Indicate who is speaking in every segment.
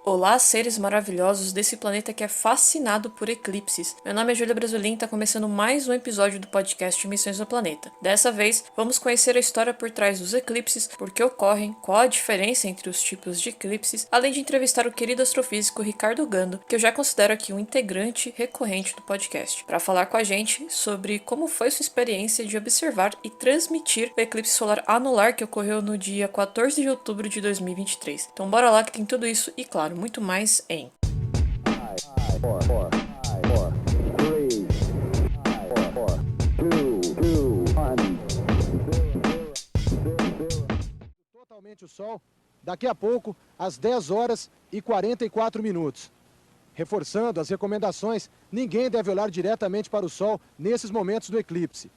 Speaker 1: Olá, seres maravilhosos desse planeta que é fascinado por eclipses. Meu nome é Júlia Brasolin e está começando mais um episódio do podcast Missões do Planeta. Dessa vez, vamos conhecer a história por trás dos eclipses, por que ocorrem, qual a diferença entre os tipos de eclipses, além de entrevistar o querido astrofísico Ricardo Gando, que eu já considero aqui um integrante recorrente do podcast, para falar com a gente sobre como foi sua experiência de observar e transmitir o eclipse solar anular que ocorreu no dia 14 de outubro de 2023. Então bora lá que tem tudo isso e, claro, muito mais em
Speaker 2: totalmente o Sol daqui a pouco às 10 horas e 44 minutos. Reforçando as recomendações, ninguém deve olhar diretamente para o Sol nesses momentos do eclipse.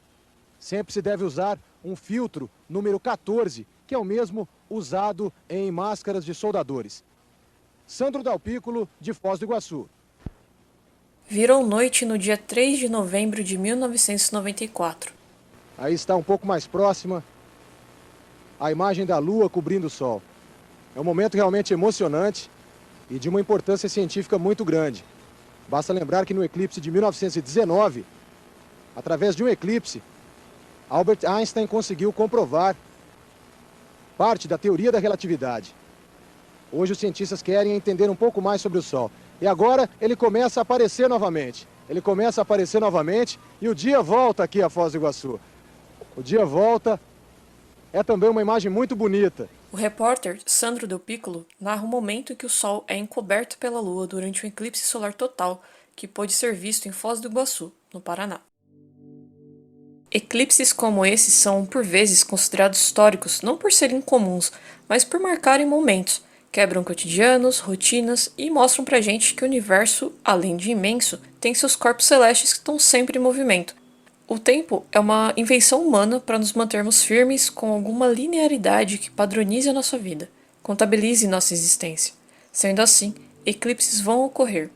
Speaker 2: Sempre se deve usar um filtro número 14, que é o mesmo usado em máscaras de soldadores. Sandro Dalpículo, de Foz do Iguaçu.
Speaker 1: Virou noite no dia 3 de novembro de 1994.
Speaker 2: Aí está um pouco mais próxima a imagem da Lua cobrindo o Sol. É um momento realmente emocionante e de uma importância científica muito grande. Basta lembrar que no eclipse de 1919, através de um eclipse, Albert Einstein conseguiu comprovar parte da teoria da relatividade. Hoje os cientistas querem entender um pouco mais sobre o Sol. E agora ele começa a aparecer novamente. E o dia volta aqui a Foz do Iguaçu. O dia volta. É também uma imagem muito bonita.
Speaker 1: O repórter Sandro Dalpículo narra o momento em que o Sol é encoberto pela Lua durante um eclipse solar total que pôde ser visto em Foz do Iguaçu, no Paraná. Eclipses como esses são, por vezes, considerados históricos não por serem incomuns, mas por marcarem momentos, quebram cotidianos, rotinas e mostram pra gente que o universo, além de imenso, tem seus corpos celestes que estão sempre em movimento. O tempo é uma invenção humana para nos mantermos firmes com alguma linearidade que padronize a nossa vida, contabilize nossa existência. Sendo assim, eclipses vão ocorrer.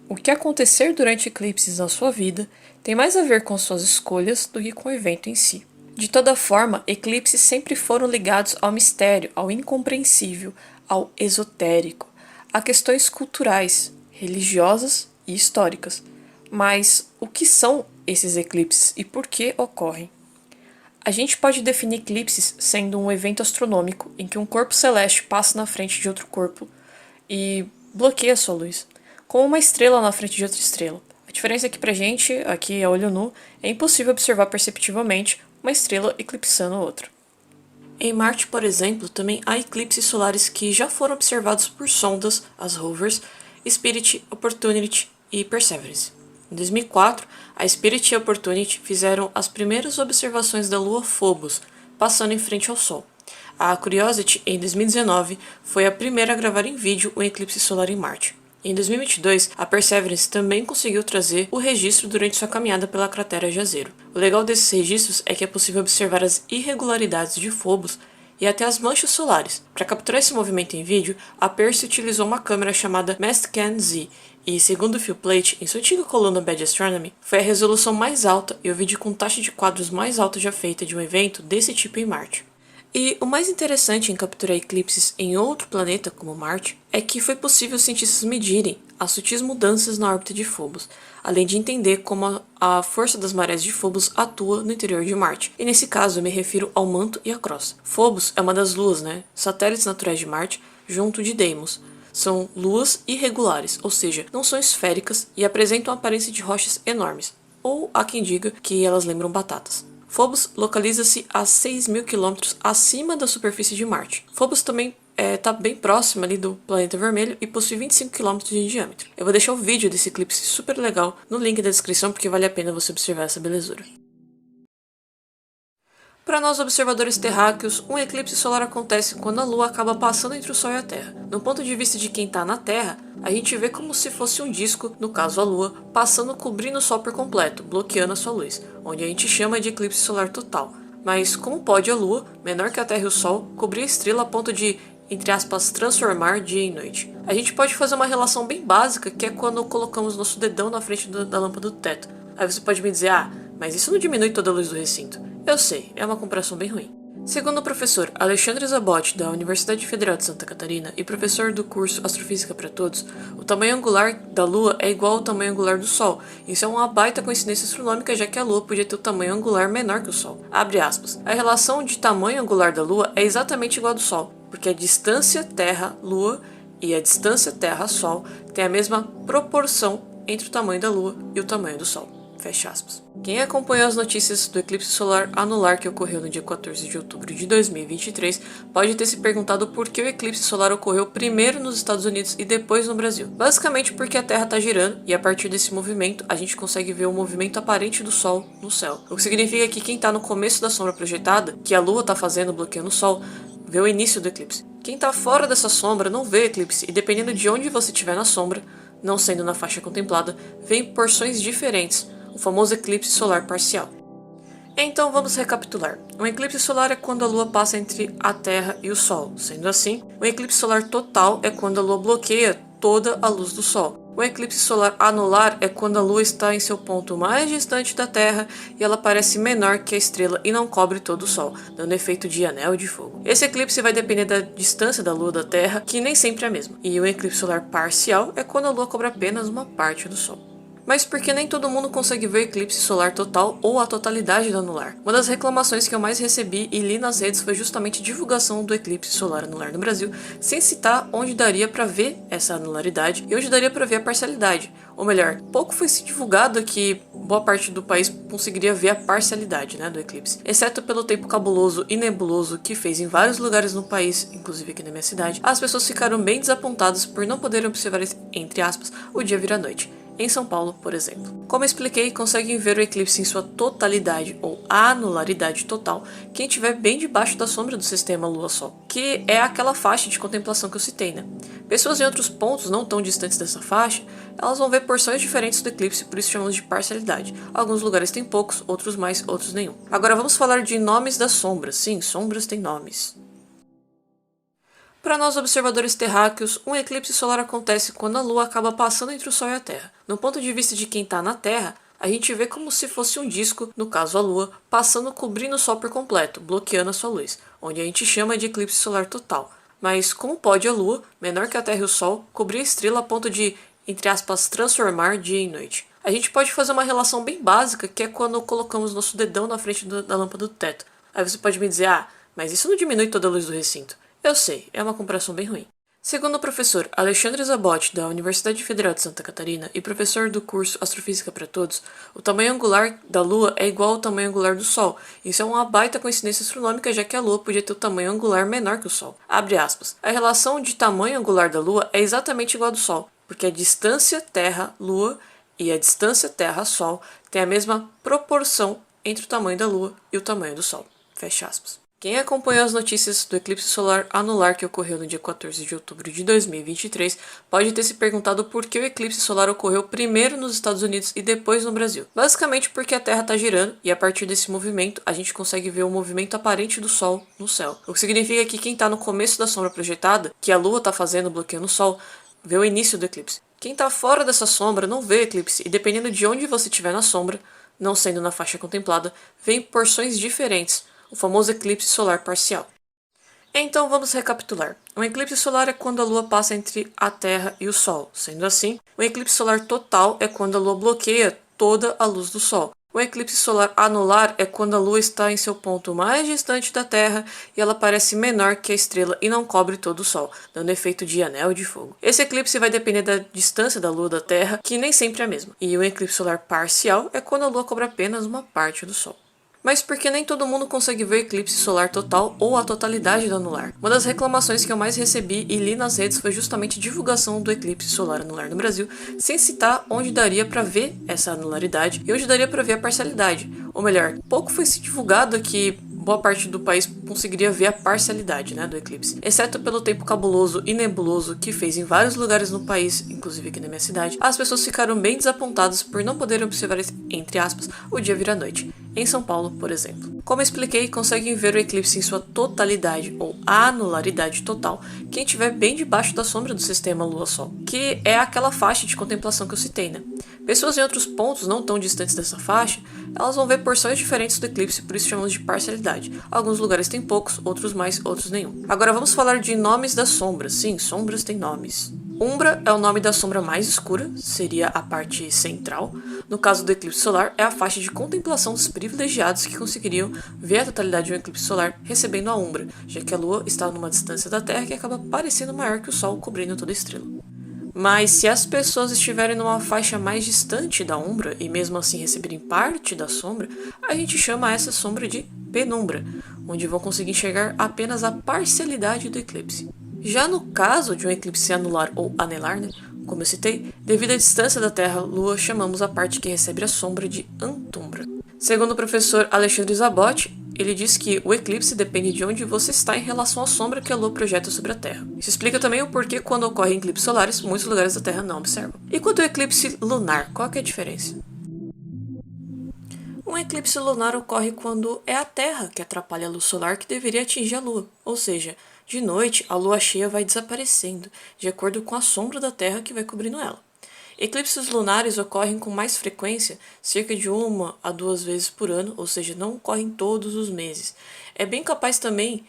Speaker 1: O que acontecer durante eclipses na sua vida tem mais a ver com suas escolhas do que com o evento em si. De toda forma, eclipses sempre foram ligados ao mistério, ao incompreensível, ao esotérico, a questões culturais, religiosas e históricas. Mas o que são esses eclipses e por que ocorrem? A gente pode definir eclipses sendo um evento astronômico em que um corpo celeste passa na frente de outro corpo e bloqueia sua luz, como uma estrela na frente de outra estrela. A diferença é que pra gente, aqui a olho nu, é impossível observar perceptivelmente uma estrela eclipsando outra. Em Marte, por exemplo, também há eclipses solares que já foram observados por sondas, as rovers, Spirit, Opportunity e Perseverance. Em 2004, a Spirit e a Opportunity fizeram as primeiras observações da lua Phobos, passando em frente ao Sol. A Curiosity, em 2019, foi a primeira a gravar em vídeo um eclipse solar em Marte. Em 2022, a Perseverance também conseguiu trazer o registro durante sua caminhada pela cratera Jezero. O legal desses registros é que é possível observar as irregularidades de Phobos e até as manchas solares. Para capturar esse movimento em vídeo, a Percy utilizou uma câmera chamada Mastcam Z, e, segundo Phil Plait, em sua antiga coluna Bad Astronomy, foi a resolução mais alta e o vídeo com taxa de quadros mais alta já feita de um evento desse tipo em Marte. E o mais interessante em capturar eclipses em outro planeta, como Marte, é que foi possível os cientistas medirem as sutis mudanças na órbita de Phobos, além de entender como a força das marés de Phobos atua no interior de Marte. E nesse caso eu me refiro ao manto e à crosta. Phobos é uma das luas, satélites naturais de Marte, junto de Deimos. São luas irregulares, ou seja, não são esféricas e apresentam a aparência de rochas enormes, ou há quem diga que elas lembram batatas. Phobos localiza-se a 6.000 km acima da superfície de Marte. Phobos também está bem próximo ali do planeta vermelho e possui 25 km de diâmetro. Eu vou deixar o vídeo desse eclipse super legal no link da descrição porque vale a pena você observar essa belezura. Para nós observadores terráqueos, um eclipse solar acontece quando a Lua acaba passando entre o Sol e a Terra. No ponto de vista de quem está na Terra, a gente vê como se fosse um disco, no caso a Lua, passando cobrindo o Sol por completo, bloqueando a sua luz, onde a gente chama de eclipse solar total. Mas como pode a Lua, menor que a Terra e o Sol, cobrir a estrela a ponto de, entre aspas, transformar dia em noite? A gente pode fazer uma relação bem básica, que é quando colocamos nosso dedão na frente da lâmpada do teto. Aí você pode me dizer, mas isso não diminui toda a luz do recinto. Eu sei, é uma comparação bem ruim. Segundo o professor Alexandre Zabotti, da Universidade Federal de Santa Catarina e professor do curso Astrofísica para Todos, o tamanho angular da Lua é igual ao tamanho angular do Sol. Isso é uma baita coincidência astronômica, já que a Lua podia ter o tamanho angular menor que o Sol. Abre aspas. A relação de tamanho angular da Lua é exatamente igual ao do Sol, porque a distância Terra-Lua e a distância Terra-Sol tem a mesma proporção entre o tamanho da Lua e o tamanho do Sol. Fecha aspas. Quem acompanhou as notícias do eclipse solar anular que ocorreu no dia 14 de outubro de 2023 pode ter se perguntado por que o eclipse solar ocorreu primeiro nos Estados Unidos e depois no Brasil. Basicamente porque a Terra está girando e a partir desse movimento a gente consegue ver o movimento aparente do Sol no céu. O que significa que quem está no começo da sombra projetada, que a Lua está fazendo bloqueando o Sol, vê o início do eclipse. Quem está fora dessa sombra não vê o eclipse e dependendo de onde você estiver na sombra, não sendo na faixa contemplada, vê em porções diferentes, o famoso eclipse solar parcial. Então vamos recapitular. Um eclipse solar é quando a Lua passa entre a Terra e o Sol. Sendo assim, um eclipse solar total é quando a Lua bloqueia toda a luz do Sol. O eclipse solar anular é quando a Lua está em seu ponto mais distante da Terra e ela parece menor que a estrela e não cobre todo o Sol, dando efeito de anel de fogo. Esse eclipse vai depender da distância da Lua da Terra, que nem sempre é a mesma. E o eclipse solar parcial é quando a Lua cobre apenas uma parte do Sol. Mas porque nem todo mundo consegue ver o eclipse solar total ou a totalidade do anular. Uma das reclamações que eu mais recebi e li nas redes foi justamente a divulgação do eclipse solar anular no Brasil, sem citar onde daria para ver essa anularidade e onde daria para ver a parcialidade. Ou melhor, pouco foi se divulgado que boa parte do país conseguiria ver a parcialidade, do eclipse. Exceto pelo tempo cabuloso e nebuloso que fez em vários lugares no país, inclusive aqui na minha cidade, as pessoas ficaram bem desapontadas por não poderem observar, entre aspas, o dia vir à noite. Em São Paulo, por exemplo. Como eu expliquei, conseguem ver o eclipse em sua totalidade ou anularidade total quem estiver bem debaixo da sombra do sistema Lua-Sol, que é aquela faixa de contemplação que eu citei, Pessoas em outros pontos não tão distantes dessa faixa, elas vão ver porções diferentes do eclipse, por isso chamamos de parcialidade. Alguns lugares têm poucos, outros mais, outros nenhum. Agora vamos falar de nomes das sombras. Sim, sombras têm nomes. Para nós observadores terráqueos, um eclipse solar acontece quando a Lua acaba passando entre o Sol e a Terra. No ponto de vista de quem está na Terra, a gente vê como se fosse um disco, no caso a Lua, passando cobrindo o Sol por completo, bloqueando a sua luz, onde a gente chama de eclipse solar total. Mas como pode a Lua, menor que a Terra e o Sol, cobrir a estrela a ponto de, entre aspas, transformar dia em noite? A gente pode fazer uma relação bem básica, que é quando colocamos nosso dedão na frente da lâmpada do teto. Aí você pode me dizer, mas isso não diminui toda a luz do recinto. Eu sei, é uma comparação bem ruim. Segundo o professor Alexandre Zabotti, da Universidade Federal de Santa Catarina e professor do curso Astrofísica para Todos, o tamanho angular da Lua é igual ao tamanho angular do Sol. Isso é uma baita coincidência astronômica, já que a Lua podia ter o tamanho angular menor que o Sol. Abre aspas. A relação de tamanho angular da Lua é exatamente igual ao do Sol, porque a distância Terra-Lua e a distância Terra-Sol tem a mesma proporção entre o tamanho da Lua e o tamanho do Sol. Fecha aspas. Quem acompanhou as notícias do eclipse solar anular que ocorreu no dia 14 de outubro de 2023 pode ter se perguntado por que o eclipse solar ocorreu primeiro nos Estados Unidos e depois no Brasil. Basicamente porque a Terra está girando e a partir desse movimento a gente consegue ver o movimento aparente do Sol no céu. O que significa que quem está no começo da sombra projetada, que a Lua está fazendo bloqueando o Sol, vê o início do eclipse. Quem está fora dessa sombra não vê o eclipse e dependendo de onde você estiver na sombra, não sendo na faixa contemplada, vê em porções diferentes, o famoso eclipse solar parcial. Então vamos recapitular. Um eclipse solar é quando a Lua passa entre a Terra e o Sol. Sendo assim, um eclipse solar total é quando a Lua bloqueia toda a luz do Sol. O eclipse solar anular é quando a Lua está em seu ponto mais distante da Terra e ela parece menor que a estrela e não cobre todo o Sol, dando efeito de anel de fogo. Esse eclipse vai depender da distância da Lua da Terra, que nem sempre é a mesma. E o eclipse solar parcial é quando a Lua cobre apenas uma parte do Sol. Mas porque nem todo mundo consegue ver o eclipse solar total ou a totalidade do anular. Uma das reclamações que eu mais recebi e li nas redes foi justamente a divulgação do eclipse solar anular no Brasil, sem citar onde daria para ver essa anularidade e onde daria para ver a parcialidade. Ou melhor, pouco foi se divulgado que boa parte do país conseguiria ver a parcialidade do eclipse. Exceto pelo tempo cabuloso e nebuloso que fez em vários lugares no país, inclusive aqui na minha cidade, as pessoas ficaram bem desapontadas por não poderem observar, entre aspas, o dia vir à noite. em São Paulo, por exemplo. Como eu expliquei, conseguem ver o eclipse em sua totalidade ou anularidade total quem estiver bem debaixo da sombra do sistema Lua-Sol, que é aquela faixa de contemplação que eu citei, né? Pessoas em outros pontos não tão distantes dessa faixa, elas vão ver porções diferentes do eclipse, por isso chamamos de parcialidade. Alguns lugares têm poucos, outros mais, outros nenhum. Agora vamos falar de nomes das sombras. Sim, sombras têm nomes. Umbra é o nome da sombra mais escura, seria a parte central. No caso do eclipse solar, é a faixa de contemplação dos privilegiados que conseguiriam ver a totalidade de um eclipse solar recebendo a umbra, já que a Lua está numa distância da Terra que acaba parecendo maior que o Sol cobrindo toda a estrela. Mas se as pessoas estiverem numa faixa mais distante da umbra e mesmo assim receberem parte da sombra, a gente chama essa sombra de penumbra, onde vão conseguir enxergar apenas a parcialidade do eclipse. Já no caso de um eclipse anular ou anelar, né, como eu citei, devido à distância da Terra-Lua, chamamos a parte que recebe a sombra de antumbra. Segundo o professor Alexandre Zabotti, ele diz que o eclipse depende de onde você está em relação à sombra que a Lua projeta sobre a Terra. Isso explica também o porquê quando ocorrem eclipses solares, muitos lugares da Terra não observam. E quanto ao eclipse lunar, qual é a diferença? Um eclipse lunar ocorre quando é a Terra que atrapalha a luz solar que deveria atingir a Lua, ou seja, de noite a Lua cheia vai desaparecendo, de acordo com a sombra da Terra que vai cobrindo ela. Eclipses lunares ocorrem com mais frequência, cerca de 1 a 2 vezes por ano, ou seja, não ocorrem todos os meses. É bem capaz também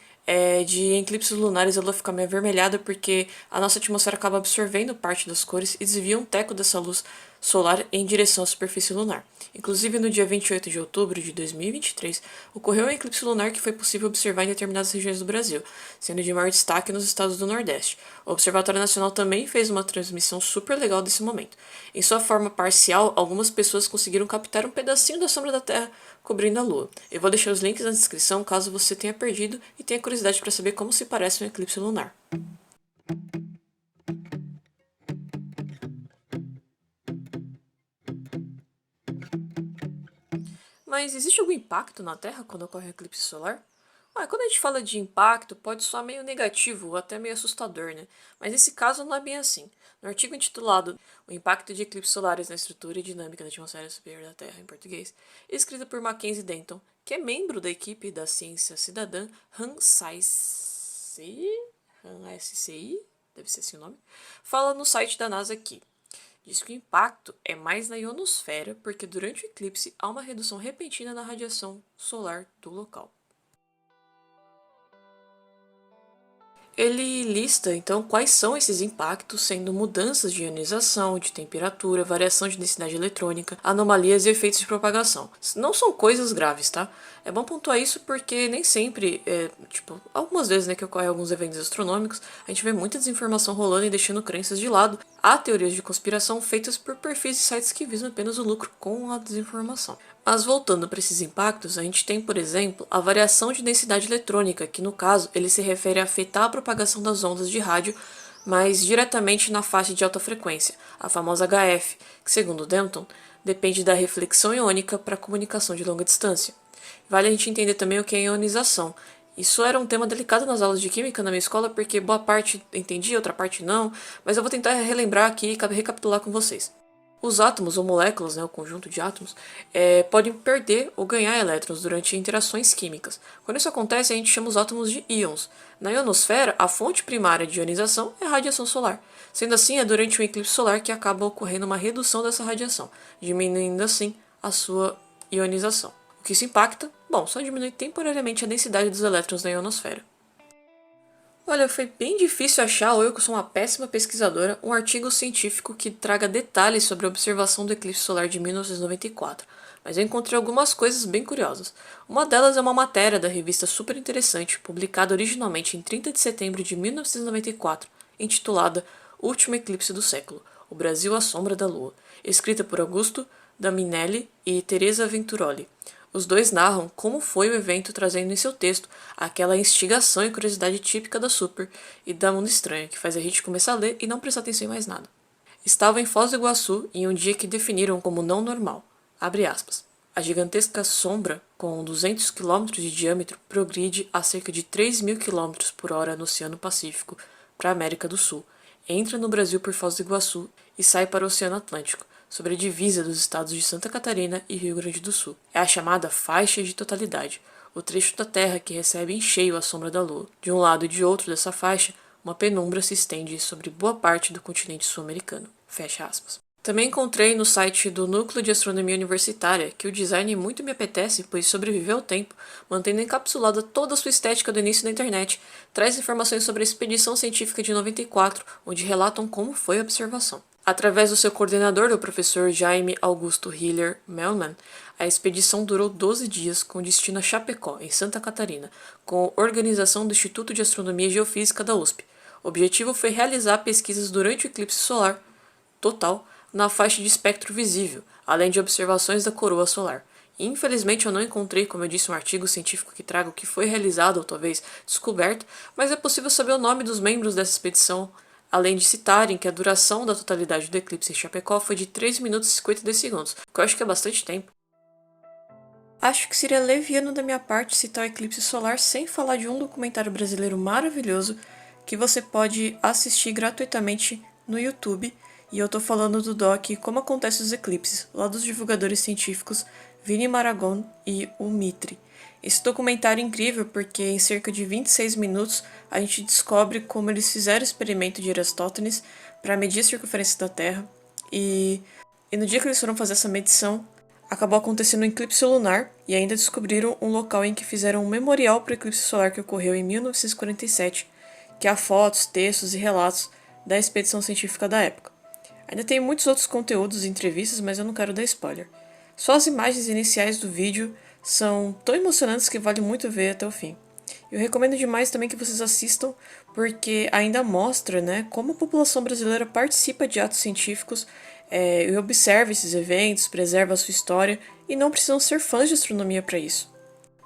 Speaker 1: de em eclipses lunares a Lua ficar meio avermelhada porque a nossa atmosfera acaba absorvendo parte das cores e desvia um teco dessa luz solar em direção à superfície lunar. Inclusive, no dia 28 de outubro de 2023, ocorreu um eclipse lunar que foi possível observar em determinadas regiões do Brasil, sendo de maior destaque nos estados do Nordeste. O Observatório Nacional também fez uma transmissão super legal desse momento. Em sua forma parcial, algumas pessoas conseguiram captar um pedacinho da sombra da Terra cobrindo a Lua. Eu vou deixar os links na descrição caso você tenha perdido e tenha curiosidade para saber como se parece um eclipse lunar. Mas existe algum impacto na Terra quando ocorre um eclipse solar? Quando a gente fala de impacto, pode soar meio negativo ou até meio assustador, né? Mas nesse caso não é bem assim. No artigo intitulado O Impacto de Eclipses Solares na Estrutura e Dinâmica da Atmosfera Superior da Terra, em português, escrito por Mackenzie Denton, que é membro da equipe da ciência cidadã RANSCI, deve ser assim o nome, fala no site da NASA que diz que o impacto é mais na ionosfera, porque durante o eclipse há uma redução repentina na radiação solar do local. Ele lista, então, quais são esses impactos, sendo mudanças de ionização, de temperatura, variação de densidade eletrônica, anomalias e efeitos de propagação. Não são coisas graves, tá? É bom pontuar isso porque nem sempre, algumas vezes, né, que ocorrem alguns eventos astronômicos, a gente vê muita desinformação rolando e deixando crenças de lado. Há teorias de conspiração feitas por perfis e sites que visam apenas o lucro com a desinformação. Mas voltando para esses impactos, a gente tem, por exemplo, a variação de densidade eletrônica, que no caso ele se refere a afetar a propagação das ondas de rádio, mas diretamente na faixa de alta frequência, a famosa HF, que segundo Denton, depende da reflexão iônica para a comunicação de longa distância. Vale a gente entender também o que é ionização. Isso era um tema delicado nas aulas de química na minha escola, porque boa parte entendia, outra parte não, mas eu vou tentar relembrar aqui e recapitular com vocês. Os átomos ou moléculas, né, o conjunto de átomos, podem perder ou ganhar elétrons durante interações químicas. Quando isso acontece, a gente chama os átomos de íons. Na ionosfera, a fonte primária de ionização é a radiação solar. Sendo assim, é durante um eclipse solar que acaba ocorrendo uma redução dessa radiação, diminuindo assim a sua ionização. O que isso impacta? Bom, só diminui temporariamente a densidade dos elétrons na ionosfera. Olha, foi bem difícil achar, ou eu que sou uma péssima pesquisadora, um artigo científico que traga detalhes sobre a observação do eclipse solar de 1994, mas eu encontrei algumas coisas bem curiosas. Uma delas é uma matéria da revista Super Interessante, publicada originalmente em 30 de setembro de 1994, intitulada O Último Eclipse do Século, O Brasil à Sombra da Lua, escrita por Augusto Daminelli e Teresa Venturoli. Os dois narram como foi o evento, trazendo em seu texto aquela instigação e curiosidade típica da Super e da Mundo Estranho, que faz a gente começar a ler e não prestar atenção em mais nada. Estava em Foz do Iguaçu em um dia que definiram como não normal. Abre aspas. A gigantesca sombra, com 200 km de diâmetro, progride a cerca de 3.000 km por hora no Oceano Pacífico para a América do Sul, entra no Brasil por Foz do Iguaçu e sai para o Oceano Atlântico, sobre a divisa dos estados de Santa Catarina e Rio Grande do Sul. É a chamada faixa de totalidade, o trecho da Terra que recebe em cheio a sombra da Lua. De um lado e de outro dessa faixa, uma penumbra se estende sobre boa parte do continente sul-americano. Fecha aspas. Também encontrei no site do Núcleo de Astronomia Universitária que o design muito me apetece, pois sobreviveu ao tempo, mantendo encapsulada toda a sua estética do início da internet, traz informações sobre a expedição científica de 94, onde relatam como foi a observação. Através do seu coordenador, o professor Jaime Augusto Hiller Melman, a expedição durou 12 dias com destino a Chapecó, em Santa Catarina, com organização do Instituto de Astronomia e Geofísica da USP. O objetivo foi realizar pesquisas durante o eclipse solar total na faixa de espectro visível, além de observações da coroa solar. Infelizmente eu não encontrei, como eu disse, um artigo científico que traga o que foi realizado ou talvez descoberto, mas é possível saber o nome dos membros dessa expedição, além de citarem que a duração da totalidade do eclipse em Chapecó foi de 3 minutos e 52 segundos, que eu acho que é bastante tempo. Acho que seria leviano da minha parte citar o eclipse solar sem falar de um documentário brasileiro maravilhoso que você pode assistir gratuitamente no YouTube. E eu tô falando do doc Como Acontecem os Eclipses, lá dos divulgadores científicos Vini Maragon e o Mitre. Esse documentário é incrível porque em cerca de 26 minutos a gente descobre como eles fizeram o experimento de Eratosthenes para medir a circunferência da Terra e no dia que eles foram fazer essa medição, acabou acontecendo um eclipse lunar e ainda descobriram um local em que fizeram um memorial para o eclipse solar que ocorreu em 1947, que há fotos, textos e relatos da expedição científica da época. Ainda tem muitos outros conteúdos e entrevistas, mas eu não quero dar spoiler. Só as imagens iniciais do vídeo são tão emocionantes que vale muito ver até o fim. Eu recomendo demais também que vocês assistam, porque ainda mostra, como a população brasileira participa de atos científicos e observa esses eventos, preserva a sua história, e não precisam ser fãs de astronomia para isso.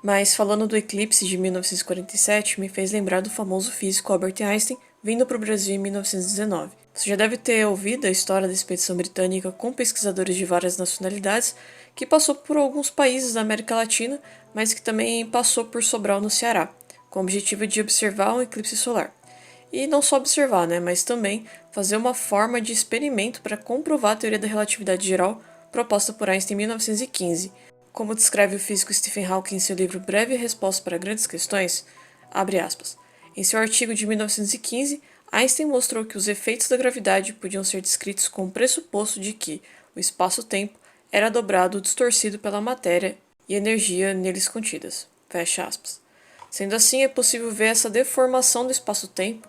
Speaker 1: Mas falando do eclipse de 1947, me fez lembrar do famoso físico Albert Einstein vindo para o Brasil em 1919. Você já deve ter ouvido a história da expedição britânica com pesquisadores de várias nacionalidades, que passou por alguns países da América Latina, mas que também passou por Sobral, no Ceará, com o objetivo de observar um eclipse solar. E não só observar, mas também fazer uma forma de experimento para comprovar a teoria da relatividade geral proposta por Einstein em 1915. Como descreve o físico Stephen Hawking em seu livro Breve Resposta para Grandes Questões, abre aspas, em seu artigo de 1915, Einstein mostrou que os efeitos da gravidade podiam ser descritos com o pressuposto de que o espaço-tempo era dobrado ou distorcido pela matéria e energia neles contidas. Fecha aspas. Sendo assim, é possível ver essa deformação do espaço-tempo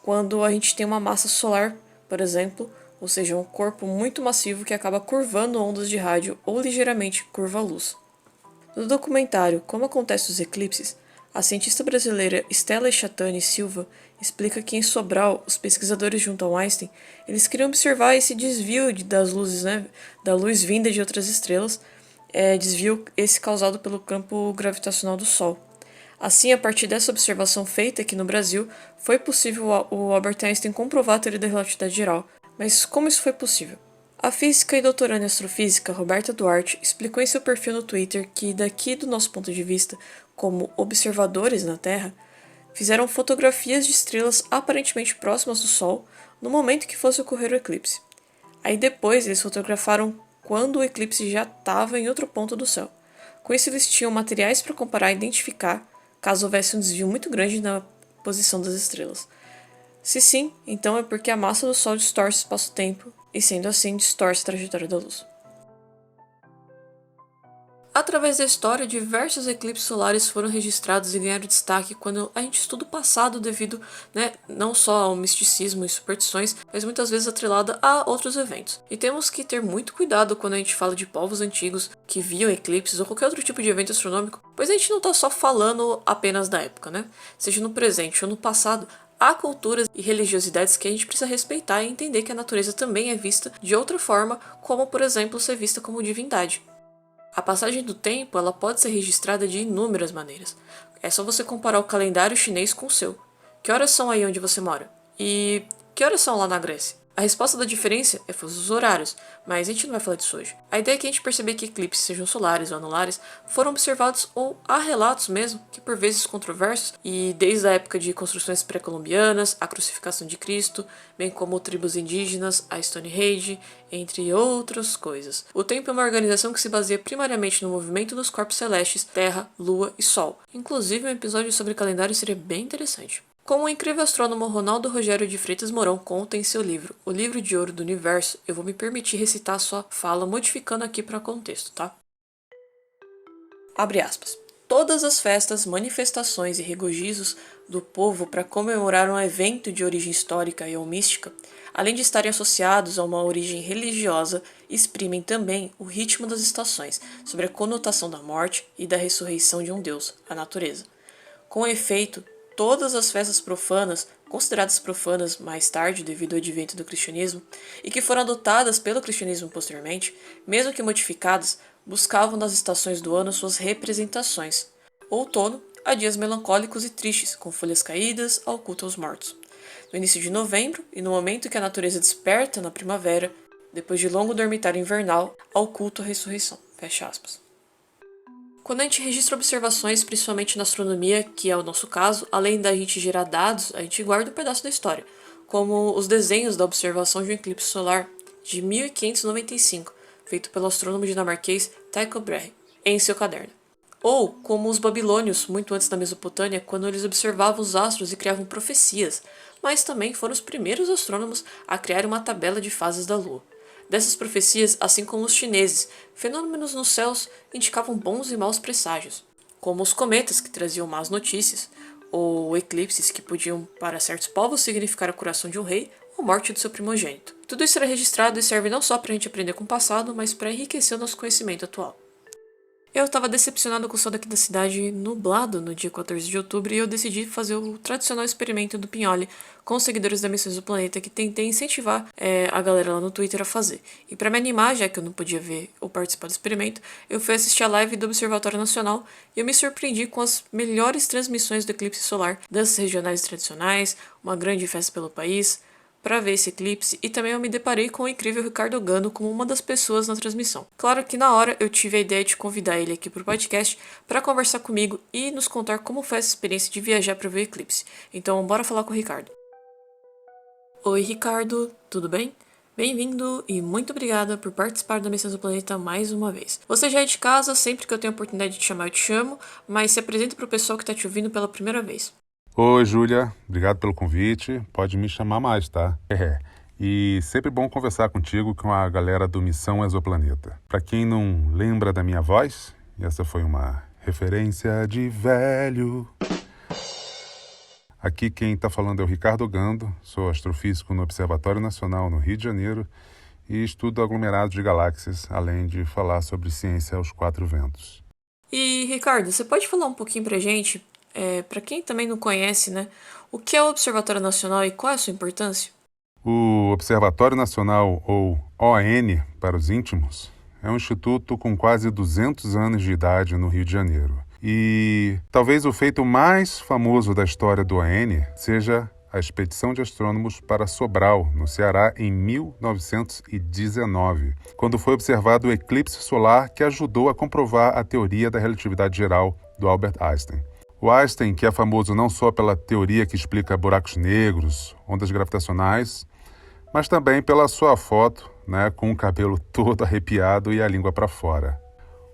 Speaker 1: quando a gente tem uma massa solar, por exemplo, ou seja, um corpo muito massivo que acaba curvando ondas de rádio ou ligeiramente curva a luz. No documentário Como Acontecem os Eclipses, a cientista brasileira Stella Chatani Silva explica que em Sobral, os pesquisadores junto ao Einstein, eles queriam observar esse desvio das luzes, da luz vinda de outras estrelas, desvio esse causado pelo campo gravitacional do Sol. Assim, a partir dessa observação feita aqui no Brasil, foi possível o Albert Einstein comprovar a teoria da relatividade geral. Mas como isso foi possível? A física e doutoranda em astrofísica Roberta Duarte explicou em seu perfil no Twitter que, daqui do nosso ponto de vista, como observadores na Terra, fizeram fotografias de estrelas aparentemente próximas do Sol no momento que fosse ocorrer o eclipse. Aí depois eles fotografaram quando o eclipse já estava em outro ponto do céu. Com isso eles tinham materiais para comparar e identificar caso houvesse um desvio muito grande na posição das estrelas. Se sim, então é porque a massa do Sol distorce o espaço-tempo e, sendo assim, distorce a trajetória da luz. Através da história, diversos eclipses solares foram registrados e ganharam destaque quando a gente estuda o passado devido, não só ao misticismo e superstições, mas muitas vezes atrelada a outros eventos. E temos que ter muito cuidado quando a gente fala de povos antigos que viam eclipses ou qualquer outro tipo de evento astronômico, pois a gente não está só falando apenas da época, seja no presente ou no passado. Há culturas e religiosidades que a gente precisa respeitar e entender que a natureza também é vista de outra forma, como, por exemplo, ser vista como divindade. A passagem do tempo ela pode ser registrada de inúmeras maneiras. É só você comparar o calendário chinês com o seu. Que horas são aí onde você mora? E que horas são lá na Grécia? A resposta da diferença é fusos horários, mas a gente não vai falar disso hoje. A ideia é que a gente perceber que eclipses, sejam solares ou anulares, foram observados ou há relatos mesmo, que por vezes controversos, e desde a época de construções pré-colombianas, a crucificação de Cristo, bem como tribos indígenas, a Stonehenge, entre outras coisas. O tempo é uma organização que se baseia primariamente no movimento dos corpos celestes, Terra, Lua e Sol. Inclusive, um episódio sobre calendário seria bem interessante. Como o incrível astrônomo Ronaldo Rogério de Freitas Mourão conta em seu livro O Livro de Ouro do Universo, eu vou me permitir recitar sua fala modificando aqui para contexto, tá? Abre aspas. Todas as festas, manifestações e regozijos do povo para comemorar um evento de origem histórica e ou mística, além de estarem associados a uma origem religiosa, exprimem também o ritmo das estações, sobre a conotação da morte e da ressurreição de um deus, a natureza. Com efeito, todas as festas profanas, consideradas profanas mais tarde devido ao advento do cristianismo, e que foram adotadas pelo cristianismo posteriormente, mesmo que modificadas, buscavam nas estações do ano suas representações. Outono, há dias melancólicos e tristes, com folhas caídas, ao culto aos mortos. No início de novembro, e no momento que a natureza desperta na primavera, depois de longo dormitário invernal, ao culto à ressurreição. Fecha aspas. Quando a gente registra observações, principalmente na astronomia, que é o nosso caso, além da gente gerar dados, a gente guarda um pedaço da história, como os desenhos da observação de um eclipse solar de 1595, feito pelo astrônomo dinamarquês Tycho Brahe, em seu caderno. Ou como os babilônios, muito antes da Mesopotâmia, quando eles observavam os astros e criavam profecias, mas também foram os primeiros astrônomos a criar uma tabela de fases da Lua. Dessas profecias, assim como os chineses, fenômenos nos céus indicavam bons e maus presságios, como os cometas que traziam más notícias, ou eclipses que podiam, para certos povos, significar a curação de um rei ou morte do seu primogênito. Tudo isso era registrado e serve não só para a gente aprender com o passado, mas para enriquecer o nosso conhecimento atual. Eu estava decepcionado com o sol daqui da cidade nublado no dia 14 de outubro e eu decidi fazer o tradicional experimento do Pinhole com os seguidores da Missões do Planeta que tentei incentivar a galera lá no Twitter a fazer. E para me animar, já que eu não podia ver ou participar do experimento, eu fui assistir a live do Observatório Nacional e eu me surpreendi com as melhores transmissões do eclipse solar, danças regionais tradicionais, uma grande festa pelo país, para ver esse eclipse, e também eu me deparei com o incrível Ricardo Gano como uma das pessoas na transmissão. Claro que na hora eu tive a ideia de convidar ele aqui para o podcast para conversar comigo e nos contar como foi essa experiência de viajar para ver o eclipse. Então bora falar com o Ricardo. Oi Ricardo, tudo bem? Bem-vindo e muito obrigada por participar da Missão do Planeta mais uma vez. Você já é de casa, sempre que eu tenho a oportunidade de te chamar eu te chamo, mas se apresenta para o pessoal que está te ouvindo pela primeira vez.
Speaker 3: Oi, Júlia. Obrigado pelo convite. Pode me chamar mais, tá? E sempre bom conversar contigo com a galera do Missão Exoplaneta. Para quem não lembra da minha voz, essa foi uma referência de velho. Aqui quem está falando é o Ricardo Gando, sou astrofísico no Observatório Nacional no Rio de Janeiro e estudo aglomerados de galáxias, além de falar sobre ciência aos quatro ventos.
Speaker 1: E, Ricardo, você pode falar um pouquinho pra gente, para quem também não conhece, né, o que é o Observatório Nacional e qual é a sua importância?
Speaker 3: O Observatório Nacional, ou ON para os íntimos, é um instituto com quase 200 anos de idade no Rio de Janeiro. E talvez o feito mais famoso da história do ON seja a expedição de astrônomos para Sobral, no Ceará, em 1919, quando foi observado o eclipse solar que ajudou a comprovar a teoria da relatividade geral do Albert Einstein. O Einstein, que é famoso não só pela teoria que explica buracos negros, ondas gravitacionais, mas também pela sua foto, com o cabelo todo arrepiado e a língua para fora.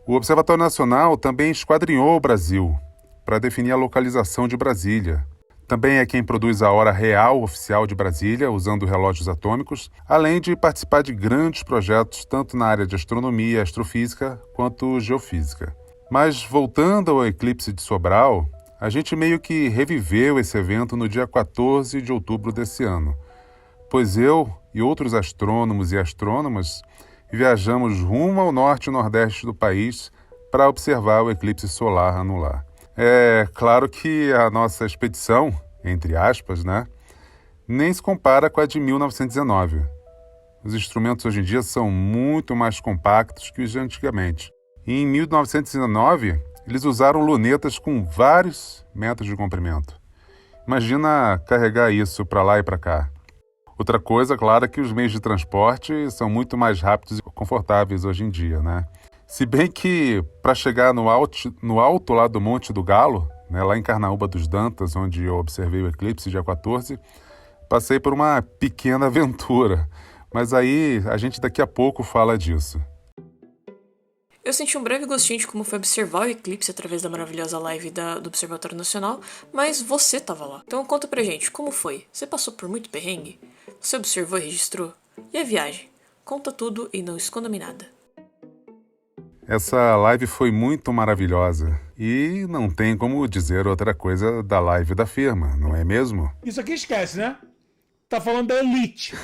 Speaker 3: O Observatório Nacional também esquadrinhou o Brasil para definir a localização de Brasília. Também é quem produz a hora real oficial de Brasília, usando relógios atômicos, além de participar de grandes projetos tanto na área de astronomia, astrofísica, quanto geofísica. Mas voltando ao eclipse de Sobral, a gente meio que reviveu esse evento no dia 14 de outubro desse ano, pois eu e outros astrônomos e astrônomas viajamos rumo ao norte e nordeste do país para observar o eclipse solar anular. É claro que a nossa expedição, entre aspas, nem se compara com a de 1919. Os instrumentos hoje em dia são muito mais compactos que os de antigamente. E em 1919, eles usaram lunetas com vários metros de comprimento. Imagina carregar isso para lá e para cá. Outra coisa, claro, é que os meios de transporte são muito mais rápidos e confortáveis hoje em dia, né? Se bem que para chegar no alto lá do Monte do Galo, né, lá em Carnaúba dos Dantas, onde eu observei o eclipse dia 14, passei por uma pequena aventura. Mas aí a gente daqui a pouco fala disso.
Speaker 1: Eu senti um breve gostinho de como foi observar o eclipse através da maravilhosa live do Observatório Nacional, mas você tava lá. Então conta pra gente, como foi? Você passou por muito perrengue? Você observou e registrou? E a viagem? Conta tudo e não esconda-me nada.
Speaker 3: Essa live foi muito maravilhosa e não tem como dizer outra coisa da live da firma, não é mesmo?
Speaker 4: Isso aqui esquece, né? Tá falando da elite.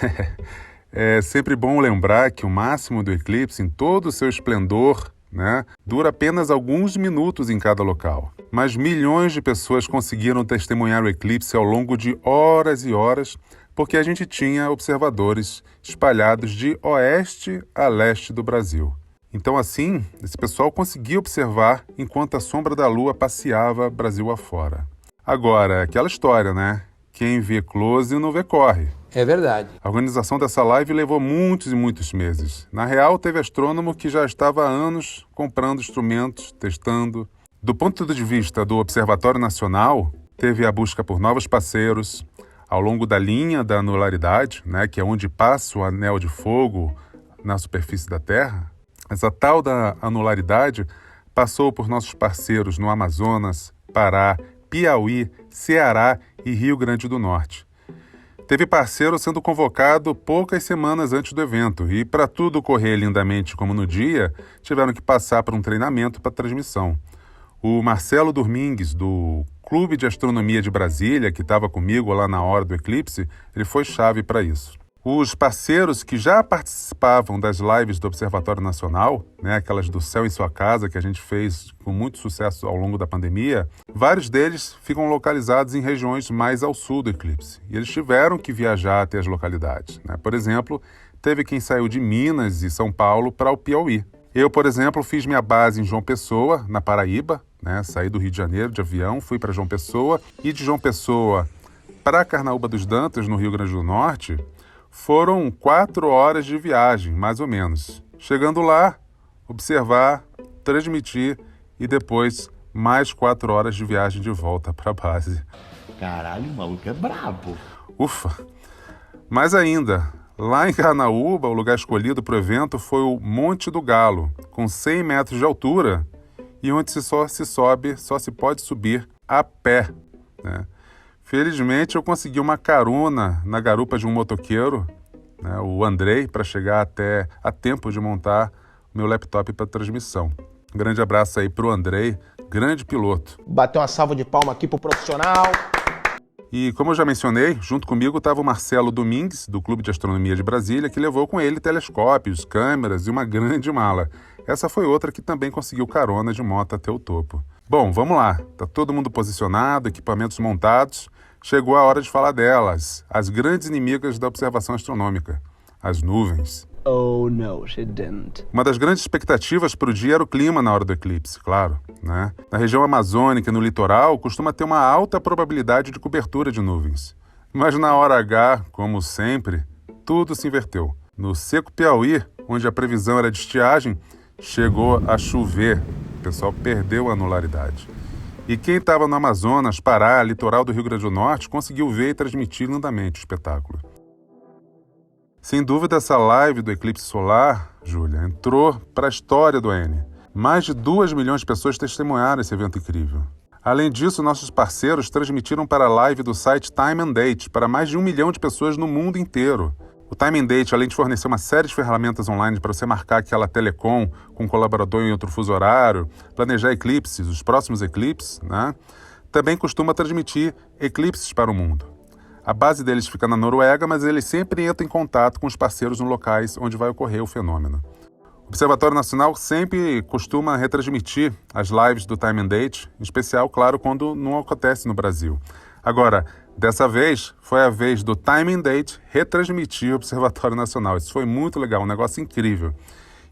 Speaker 3: É sempre bom lembrar que o máximo do eclipse, em todo o seu esplendor, né, dura apenas alguns minutos em cada local. Mas milhões de pessoas conseguiram testemunhar o eclipse ao longo de horas e horas, porque a gente tinha observadores espalhados de oeste a leste do Brasil. Então, assim, esse pessoal conseguia observar enquanto a sombra da Lua passeava Brasil afora. Agora, aquela história, né? Quem vê close não vê corre.
Speaker 5: É verdade.
Speaker 3: A organização dessa live levou muitos e muitos meses. Na real, teve astrônomo que já estava há anos comprando instrumentos, testando. Do ponto de vista do Observatório Nacional, teve a busca por novos parceiros. Ao longo da linha da anularidade, né, que é onde passa o anel de fogo na superfície da Terra, essa tal da anularidade passou por nossos parceiros no Amazonas, Pará, Piauí, Ceará e Rio Grande do Norte. Teve parceiro sendo convocado poucas semanas antes do evento e, para tudo correr lindamente como no dia, tiveram que passar por um treinamento para transmissão. O Marcelo Domingues, do Clube de Astronomia de Brasília, que estava comigo lá na hora do eclipse, ele foi chave para isso. Os parceiros que já participavam das lives do Observatório Nacional, né, aquelas do Céu em Sua Casa, que a gente fez com muito sucesso ao longo da pandemia, vários deles ficam localizados em regiões mais ao sul do eclipse. E eles tiveram que viajar até as localidades, né? Por exemplo, teve quem saiu de Minas e São Paulo para o Piauí. Eu, por exemplo, fiz minha base em João Pessoa, na Paraíba, né? Saí do Rio de Janeiro de avião, fui para João Pessoa, e de João Pessoa para Carnaúba dos Dantas, no Rio Grande do Norte, foram 4 horas de viagem, mais ou menos. Chegando lá, observar, transmitir e depois mais 4 horas de viagem de volta para a base.
Speaker 6: Caralho, o maluco é brabo.
Speaker 3: Ufa! Mais ainda, lá em Carnaúba, o lugar escolhido para o evento foi o Monte do Galo, com 100 metros de altura e onde só se pode subir a pé, né? Felizmente, eu consegui uma carona na garupa de um motoqueiro, né, o Andrei, para chegar até a tempo de montar o meu laptop para transmissão. Um grande abraço aí para o Andrei, grande piloto.
Speaker 5: Bateu uma salva de palma aqui pro profissional.
Speaker 3: E como eu já mencionei, junto comigo estava o Marcelo Domingues, do Clube de Astronomia de Brasília, que levou com ele telescópios, câmeras e uma grande mala. Essa foi outra que também conseguiu carona de moto até o topo. Bom, vamos lá. Tá todo mundo posicionado, equipamentos montados. Chegou a hora de falar delas, as grandes inimigas da observação astronômica, as nuvens.
Speaker 5: Oh, no, she didn't.
Speaker 3: Uma das grandes expectativas para o dia era o clima na hora do eclipse, claro, né? Na região amazônica e no litoral, costuma ter uma alta probabilidade de cobertura de nuvens. Mas na hora H, como sempre, tudo se inverteu. No seco Piauí, onde a previsão era de estiagem, chegou a chover. O pessoal perdeu a anularidade. E quem estava no Amazonas, Pará, litoral do Rio Grande do Norte, conseguiu ver e transmitir lindamente o espetáculo. Sem dúvida, essa live do eclipse solar, Júlia, entrou para a história do AN. Mais de 2 milhões de pessoas testemunharam esse evento incrível. Além disso, nossos parceiros transmitiram para a live do site Time and Date para mais de 1 milhão de pessoas no mundo inteiro. O Time and Date, além de fornecer uma série de ferramentas online para você marcar aquela telecom com um colaborador em outro fuso horário, planejar eclipses, os próximos eclipses, né? Também costuma transmitir eclipses para o mundo. A base deles fica na Noruega, mas eles sempre entram em contato com os parceiros nos locais onde vai ocorrer o fenômeno. O Observatório Nacional sempre costuma retransmitir as lives do Time and Date, em especial, claro, quando não acontece no Brasil. Agora, dessa vez, foi a vez do Time and Date retransmitir o Observatório Nacional. Isso foi muito legal, um negócio incrível.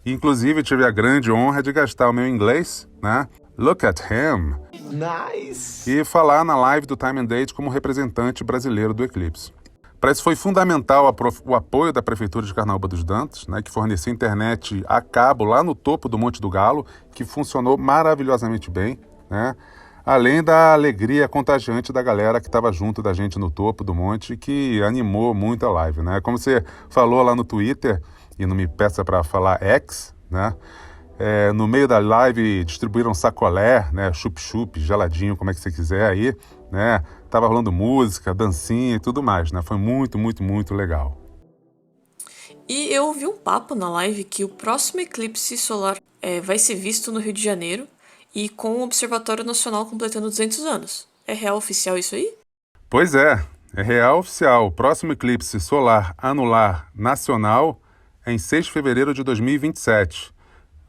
Speaker 3: E, inclusive, tive a grande honra de gastar o meu inglês, né? Look at him.
Speaker 5: Nice.
Speaker 3: E falar na live do Time and Date como representante brasileiro do eclipse. Para isso foi fundamental o apoio da Prefeitura de Carnaúba dos Dantas, né, que forneceu internet a cabo lá no topo do Monte do Galo, que funcionou maravilhosamente bem, né? Além da alegria contagiante da galera que estava junto da gente no topo do monte, que animou muito a live, né? Como você falou lá no Twitter, e não me peça para falar X, né? No meio da live distribuíram sacolé, né? Chup-chup, geladinho, como é que você quiser aí, né? Tava rolando música, dancinha e tudo mais, né? Foi muito, muito, muito legal.
Speaker 1: E eu ouvi um papo na live que o próximo eclipse solar vai ser visto no Rio de Janeiro e com o Observatório Nacional completando 200 anos. É real oficial isso aí?
Speaker 3: Pois é real oficial. O próximo eclipse solar anular nacional é em 6 de fevereiro de 2027,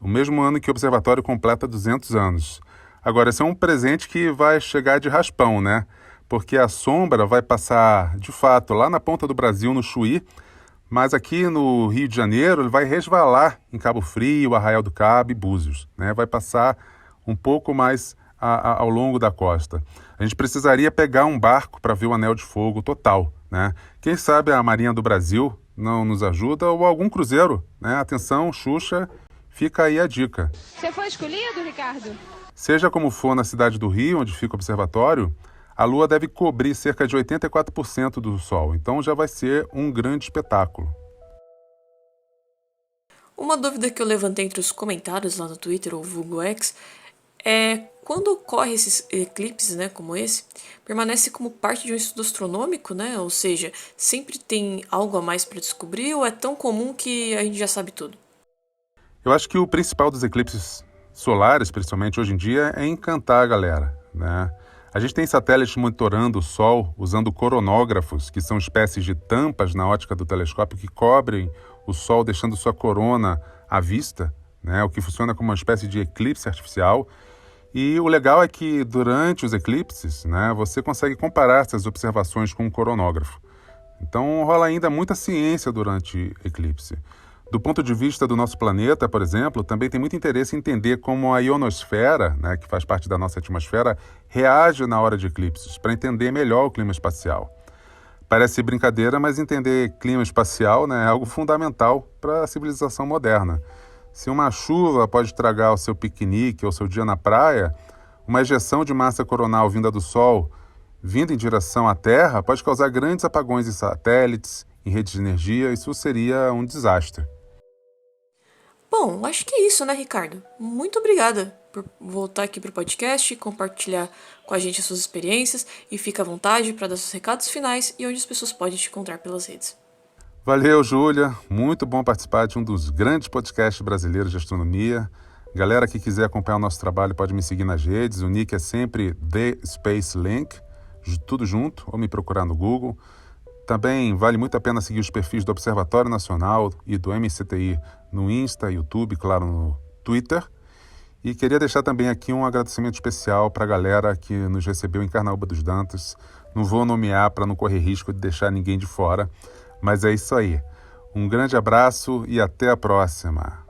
Speaker 3: o mesmo ano que o Observatório completa 200 anos. Agora, esse é um presente que vai chegar de raspão, né? Porque a sombra vai passar, de fato, lá na ponta do Brasil, no Chuí, mas aqui no Rio de Janeiro ele vai resvalar em Cabo Frio, Arraial do Cabo e Búzios, né? Vai passar um pouco mais ao longo da costa. A gente precisaria pegar um barco para ver o anel de fogo total, né? Quem sabe a Marinha do Brasil não nos ajuda ou algum cruzeiro, né? Atenção, Xuxa, fica aí a dica.
Speaker 7: Você foi escolhido, Ricardo?
Speaker 3: Seja como for na cidade do Rio, onde fica o observatório, a Lua deve cobrir cerca de 84% do Sol, então já vai ser um grande espetáculo.
Speaker 1: Uma dúvida que eu levantei entre os comentários lá no Twitter, ou vulgo X, é quando ocorre esses eclipses, né, como esse, permanece como parte de um estudo astronômico, né? Ou seja, sempre tem algo a mais para descobrir ou é tão comum que a gente já sabe tudo?
Speaker 3: Eu acho que o principal dos eclipses solares, principalmente hoje em dia, é encantar a galera, né? A gente tem satélites monitorando o Sol usando coronógrafos, que são espécies de tampas na ótica do telescópio que cobrem o Sol, deixando sua corona à vista, né? O que funciona como uma espécie de eclipse artificial. E o legal é que durante os eclipses, né, você consegue comparar essas observações com um coronógrafo. Então rola ainda muita ciência durante eclipse. Do ponto de vista do nosso planeta, por exemplo, também tem muito interesse em entender como a ionosfera, né, que faz parte da nossa atmosfera, reage na hora de eclipses, para entender melhor o clima espacial. Parece brincadeira, mas entender clima espacial, né, é algo fundamental para a civilização moderna. Se uma chuva pode estragar o seu piquenique ou seu dia na praia, uma ejeção de massa coronal vinda do Sol, vindo em direção à Terra, pode causar grandes apagões em satélites, em redes de energia. Isso seria um desastre.
Speaker 1: Bom, acho que é isso, né, Ricardo? Muito obrigada por voltar aqui para o podcast, compartilhar com a gente as suas experiências e fica à vontade para dar seus recados finais e onde as pessoas podem te encontrar pelas redes.
Speaker 3: Valeu, Júlia. Muito bom participar de um dos grandes podcasts brasileiros de astronomia. Galera que quiser acompanhar o nosso trabalho pode me seguir nas redes. O nick é sempre The Space Link, tudo junto, ou me procurar no Google. Também vale muito a pena seguir os perfis do Observatório Nacional e do MCTI no Insta, YouTube, claro, no Twitter. E queria deixar também aqui um agradecimento especial para a galera que nos recebeu em Carnaúba dos Dantas. Não vou nomear para não correr risco de deixar ninguém de fora, mas é isso aí. Um grande abraço e até a próxima.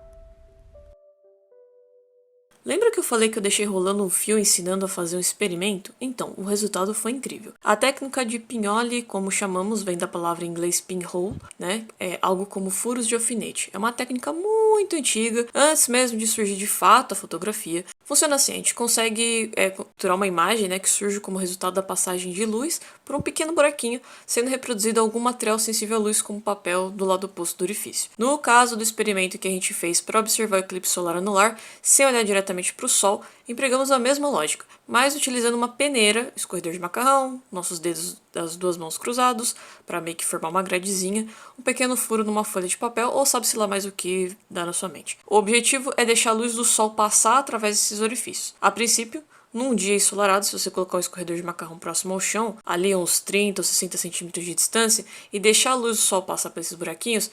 Speaker 1: Lembra que eu falei que eu deixei rolando um fio ensinando a fazer um experimento? Então, o resultado foi incrível. A técnica de pinhole, como chamamos, vem da palavra em inglês pinhole, né? É algo como furos de alfinete. É uma técnica muito antiga, antes mesmo de surgir de fato a fotografia. Funciona assim, a gente consegue capturar uma imagem, né, que surge como resultado da passagem de luz por um pequeno buraquinho, sendo reproduzido algum material sensível à luz como papel do lado oposto do orifício. No caso do experimento que a gente fez para observar o eclipse solar anular, sem olhar diretamente para o Sol, empregamos a mesma lógica, mas utilizando uma peneira, escorredor de macarrão, nossos dedos das duas mãos cruzados, para meio que formar uma gradezinha, um pequeno furo numa folha de papel, ou sabe-se lá mais o que dá na sua mente. O objetivo é deixar a luz do Sol passar através desses orifícios. A princípio, num dia ensolarado, se você colocar um escorredor de macarrão próximo ao chão, ali a uns 30 ou 60 centímetros de distância, e deixar a luz do Sol passar por esses buraquinhos,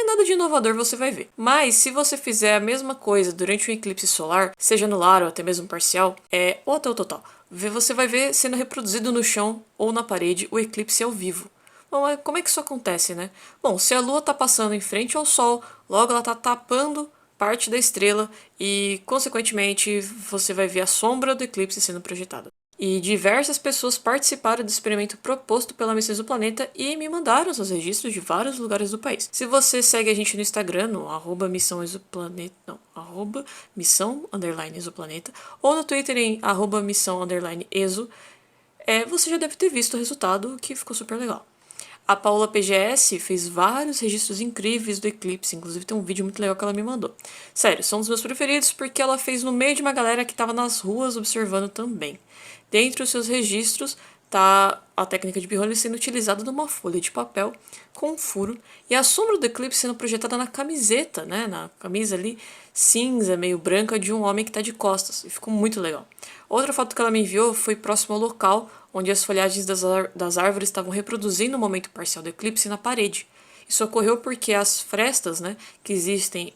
Speaker 1: nada de inovador você vai ver. Mas se você fizer a mesma coisa durante um eclipse solar, seja anular ou até mesmo parcial, ou até o total, você vai ver sendo reproduzido no chão ou na parede o eclipse ao vivo. Bom, mas como é que isso acontece, né? Bom, se a Lua está passando em frente ao Sol, logo ela está tapando parte da estrela e, consequentemente, você vai ver a sombra do eclipse sendo projetada. E diversas pessoas participaram do experimento proposto pela Missão Exoplaneta e me mandaram seus registros de vários lugares do país. Se você segue a gente no Instagram, no @missão_exoplaneta, ou no Twitter em @missão_exo, você já deve ter visto o resultado, que ficou super legal. A Paula PGS fez vários registros incríveis do eclipse, inclusive tem um vídeo muito legal que ela me mandou. Sério, são um dos meus preferidos porque ela fez no meio de uma galera que estava nas ruas observando também. Dentre os seus registros está a técnica de B-roll sendo utilizada numa folha de papel com um furo e a sombra do eclipse sendo projetada na camiseta, né, na camisa ali cinza, meio branca de um homem que está de costas, e ficou muito legal. Outra foto que ela me enviou foi próximo ao local onde as folhagens das árvores estavam reproduzindo o momento parcial do eclipse na parede. Isso ocorreu porque as frestas, né, que existem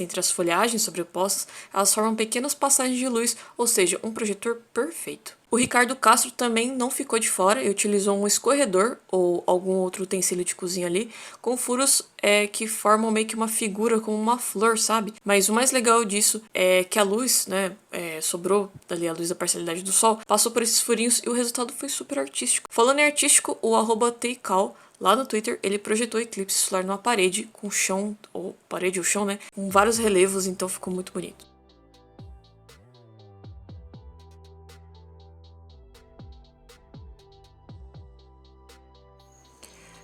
Speaker 1: entre as folhagens sobrepostas, elas formam pequenas passagens de luz, ou seja, um projetor perfeito. O Ricardo Castro também não ficou de fora e utilizou um escorredor ou algum outro utensílio de cozinha ali, com furos que formam meio que uma figura como uma flor, sabe? Mas o mais legal disso é que a luz, né, sobrou dali a luz da parcialidade do sol, passou por esses furinhos e o resultado foi super artístico. Falando em artístico, o @Teikal lá no Twitter, ele projetou eclipse solar numa parede com chão, ou parede ou chão, né? Com vários relevos, então ficou muito bonito.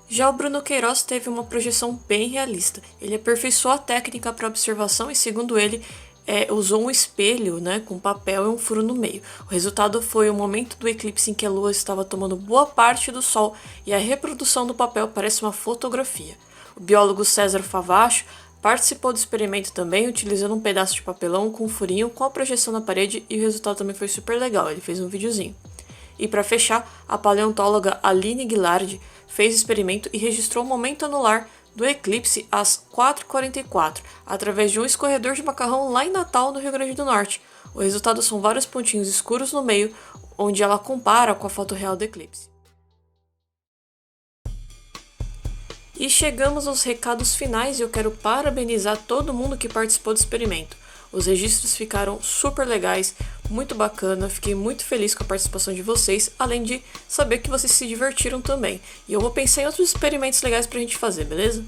Speaker 1: Já o Bruno Queiroz teve uma projeção bem realista. Ele aperfeiçoou a técnica para observação e, segundo ele, usou um espelho, né, com papel e um furo no meio. O resultado foi o momento do eclipse em que a Lua estava tomando boa parte do Sol e a reprodução do papel parece uma fotografia. O biólogo César Favacho participou do experimento também, utilizando um pedaço de papelão com um furinho com a projeção na parede e o resultado também foi super legal, ele fez um videozinho. E para fechar, a paleontóloga Aline Guilard fez o experimento e registrou o momento anular do eclipse às 4h44, através de um escorredor de macarrão lá em Natal, no Rio Grande do Norte. O resultado são vários pontinhos escuros no meio, onde ela compara com a foto real do eclipse. E chegamos aos recados finais e eu quero parabenizar todo mundo que participou do experimento. Os registros ficaram super legais, muito bacana, fiquei muito feliz com a participação de vocês, além de saber que vocês se divertiram também. E eu vou pensar em outros experimentos legais pra gente fazer, beleza?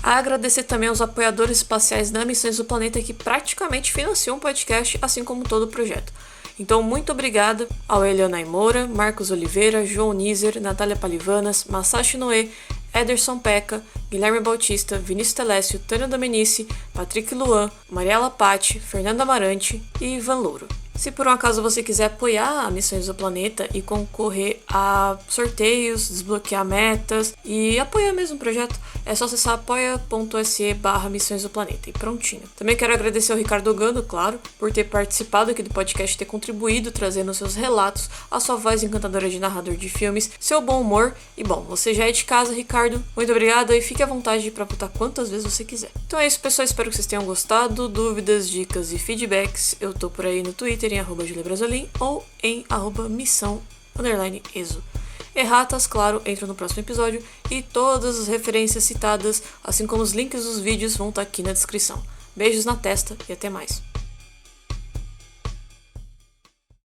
Speaker 1: Agradecer também aos apoiadores espaciais da Missões do Planeta que praticamente financiam o podcast, assim como todo o projeto. Então, muito obrigada ao Eliana Moura, Marcos Oliveira, João Nizer, Natália Palivanas, Masashi Noé, Ederson Peca, Guilherme Bautista, Vinícius Telésio, Tânia Domenici, Patrick Luan, Mariela Patti, Fernanda Amarante e Ivan Louro. Se por um acaso você quiser apoiar a Missões do Planeta e concorrer a sorteios, desbloquear metas e apoiar mesmo o projeto, é só acessar apoia.se/Missões do Planeta e prontinho. Também quero agradecer ao Ricardo Gando, claro, por ter participado aqui do podcast e ter contribuído, trazendo seus relatos, a sua voz encantadora de narrador de filmes, seu bom humor e bom, você já é de casa, Ricardo, muito obrigada e fique à vontade para votar quantas vezes você quiser. Então é isso, pessoal, espero que vocês tenham gostado. Dúvidas, dicas e feedbacks, eu tô por aí no Twitter em @JuliaBrasolim ou em @missão_exo. Erratas, claro, entram no próximo episódio e todas as referências citadas, assim como os links dos vídeos, vão estar aqui na descrição. Beijos na testa e até mais.